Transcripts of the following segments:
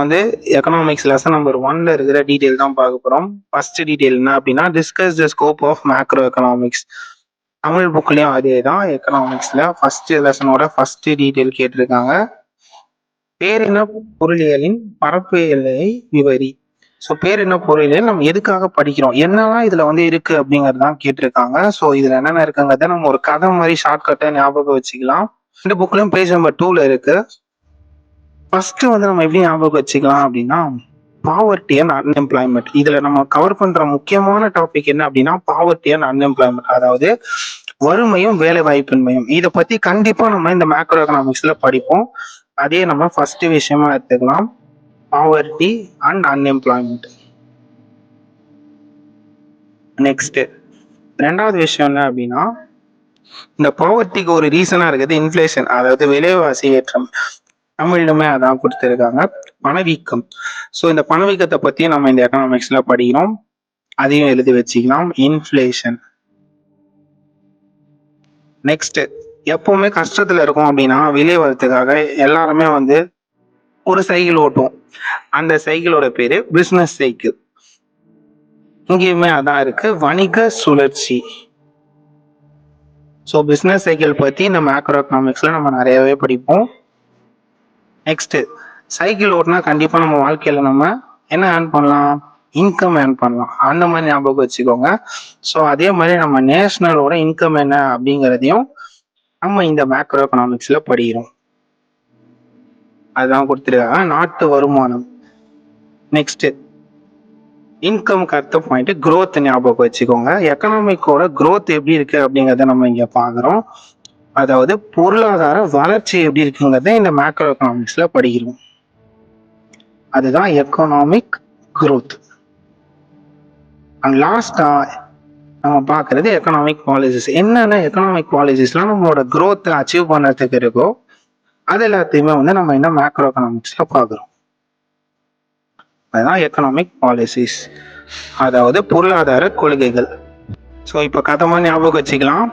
வந்து economics lesson number 1ல இருக்கிற detail தான் பார்க்க போறோம். ஃபர்ஸ்ட் டீடைல் என்ன அப்படின்னா, discuss the scope of macro economics. Tamil புக்லயும் அதே தான். எக்கனாமிக்ஸ்ல ஃபர்ஸ்ட் லெசனோட ஃபர்ஸ்ட் டீடைல் கேட்டிருக்காங்க. பேர் என்ன பொருளியலின் பரப்பு எல்லையை விவரி. ஸோ பேர் என்ன பொருளியல், நம்ம எதுக்காக படிக்கிறோம், என்னெல்லாம் இதுல வந்து இருக்கு அப்படிங்கறதுதான் கேட்டிருக்காங்க. ஸோ இதுல என்னென்ன இருக்குங்கிறத நம்ம ஒரு கதை மாதிரி ஷார்ட்கட்டை ஞாபகம் வச்சுக்கலாம். இந்த புக்லயும் பேஜ் நம்பர் 2ல இருக்கு. ஃபர்ஸ்ட் வந்து நம்ம எப்படி ஞாபகம் வச்சுக்கலாம் அப்படின்னா, பாவர்ட்டி அண்ட் அன்எம்ப்ளாய்மெண்ட். இதுல நம்ம கவர் பண்ற முக்கியமான டாபிக் என்ன அப்படின்னா, பாவர்ட்டி அண்ட் அன்எம்ப்ளாய்மெண்ட், அதாவது வறுமையும் வேலை வாய்ப்பின்மையும். இதை பத்தி கண்டிப்பா நம்ம இந்த மேக்ரோ எக்கனாமிக்ஸ்ல படிப்போம். அதே நம்ம ஃபர்ஸ்ட் விஷயமா எடுத்துக்கலாம், பாவர்ட்டி அண்ட் அன்எம்ப்ளாய்மெண்ட். நெக்ஸ்ட் ரெண்டாவது விஷயம் என்ன அப்படின்னா, இந்த பாவர்ட்டிக்கு ஒரு ரீசனா இருக்குது இன்ஃபிளேஷன், அதாவது விலைவாசி ஏற்றம். தமிழ்லுமே அதான் கொடுத்திருக்காங்க, பணவீக்கம். ஸோ இந்த பணவீக்கத்தை பத்தி நம்ம இந்த எக்கனாமிக்ஸ்ல படிக்கிறோம், அதையும் எழுதி வச்சுக்கலாம், இன்ஃபிளேஷன். நெக்ஸ்ட், எப்பவுமே கஷ்டத்துல இருக்கும் அப்படின்னா வெளியே வரதுக்காக எல்லாருமே வந்து ஒரு சைக்கிள் ஓட்டுவோம். அந்த சைக்கிளோட பேரு பிசினஸ் சைக்கிள். இங்கேயுமே அதான் இருக்கு, வணிக சுழற்சி. ஸோ பிசினஸ் சைக்கிள் பத்தி இந்த மேக்ரோ எக்கனாமிக்ஸ்ல நம்ம நிறையவே படிப்போம். நெக்ஸ்ட், சைக்கிள் ஓட்டினா கண்டிப்பா நம்ம வாழ்க்கையில நம்ம என்ன ஏர்ன் பண்ணலாம், இன்கம் ஏர்ன் பண்ணலாம். அந்த மாதிரி ஞாபகம் வச்சுக்கோங்க. ஸோ அதே மாதிரி நம்ம நேஷனலோட இன்கம் என்ன அப்படிங்கிறதையும் நம்ம இந்த மேக்ரோ எக்கனாமிக்ஸ்ல படிக்கிறோம். அதுதான் கொடுத்துருக்காங்க, நாட்டு வருமானம். நெக்ஸ்ட், இன்கம்க்கு அடுத்த பாயிண்ட் growth ஞாபகம் வச்சுக்கோங்க. எக்கனாமிக்கோட growth எப்படி இருக்கு அப்படிங்கிறத நம்ம இங்க பாக்குறோம். அதாவது பொருளாதார வளர்ச்சி எப்படி இருக்குங்கிறத இந்த மேக்ரோ எக்கனாமிக்ஸ்ல படிக்கிறோம். அதுதான் எக்கனாமிக் growth. அண்ட் லாஸ்டா நம்ம பாக்குறது எக்கனாமிக் பாலிசிஸ். என்னென்ன எக்கனாமிக் பாலிசிஸ்லாம் நம்மளோட growth அச்சீவ் பண்ணறதுக்கு இருக்கோ அது எல்லாத்தையுமே வந்து நம்ம இந்த மேக்ரோ எக்கனாமிக்ஸ்ல பாக்குறோம். அதுதான் எக்கனாமிக் பாலிசிஸ், அதாவது பொருளாதார கொள்கைகள். ஸோ இப்போ கதமா ஞாபகம் வச்சுக்கலாம்,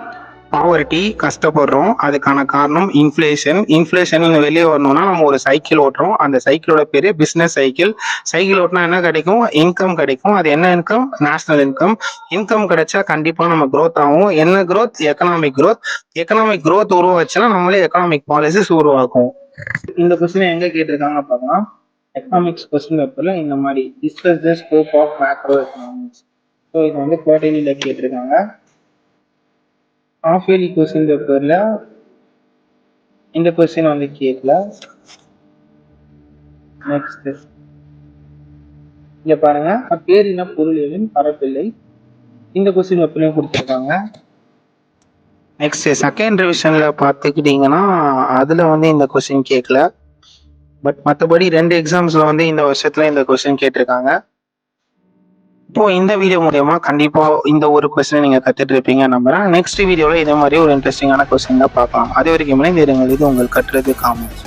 பாவர்ட்டி கஷ்டப்படுறோம், அதுக்கான காரணம் இன்ஃபிளேஷன். இன்ஃபிளேஷன் வெளியே வரணும்னா நம்ம ஒரு சைக்கிள் ஓட்டுறோம், அந்த சைக்கிளோட பேரு பிசினஸ் சைக்கிள். சைக்கிள் ஓட்டினா என்ன கிடைக்கும், இன்கம் கிடைக்கும். அது என்ன இன்கம், நேஷனல் இன்கம். இன்கம் கிடைச்சா கண்டிப்பா நம்ம growth ஆகும். என்ன growth, economic growth. Economic growth உருவாச்சுன்னா நம்மளே எக்கனாமிக் பாலிசிஸ் உருவாக்கும். இந்த கொஸ்டின் எங்க கேட்டிருக்காங்க பார்க்கலாம், எக்கனாமிக்ஸ் கொஸ்டின் பேப்பர்ல இந்த மாதிரி discuss the scope of macro economics. So இது வந்து குவார்டர்லியில கேட்டிருக்காங்க. ஆஃப் இயர்லி கொஸ்டின் பேப்பர்ல இந்த கொஸ்டின் வந்து கேட்கல. நெக்ஸ்ட் இங்க பாருங்க, பேரின பொருளியலின் பரப்பில்லை. இந்த கொஸ்டின் பேப்பர்லயும் கொடுத்துருக்காங்க. நெக்ஸ்ட் செகண்ட் ரிவிஷன்ல பார்த்துக்கிட்டீங்கன்னா அதுல வந்து இந்த கொஸ்டின் கேட்கல. பட் மற்றபடி 2 எக்ஸாம்ஸ்ல வந்து இந்த வருஷத்துல இந்த கொஸ்டின் கேட்டிருக்காங்க. இப்போ இந்த வீடியோ மூலமா கண்டிப்பா இந்த ஒரு கொஸ்டின் நீங்க கத்துட்டு இருப்பீங்க நம்புறேன். நெக்ஸ்ட் வீடியோல இதே மாதிரி ஒரு இன்ட்ரெஸ்டிங்கான கொஸ்டின் தான் பார்க்கலாம். அது வரைக்கும் இது உங்கள் கட்டுறது காமெண்ட்ஸ்.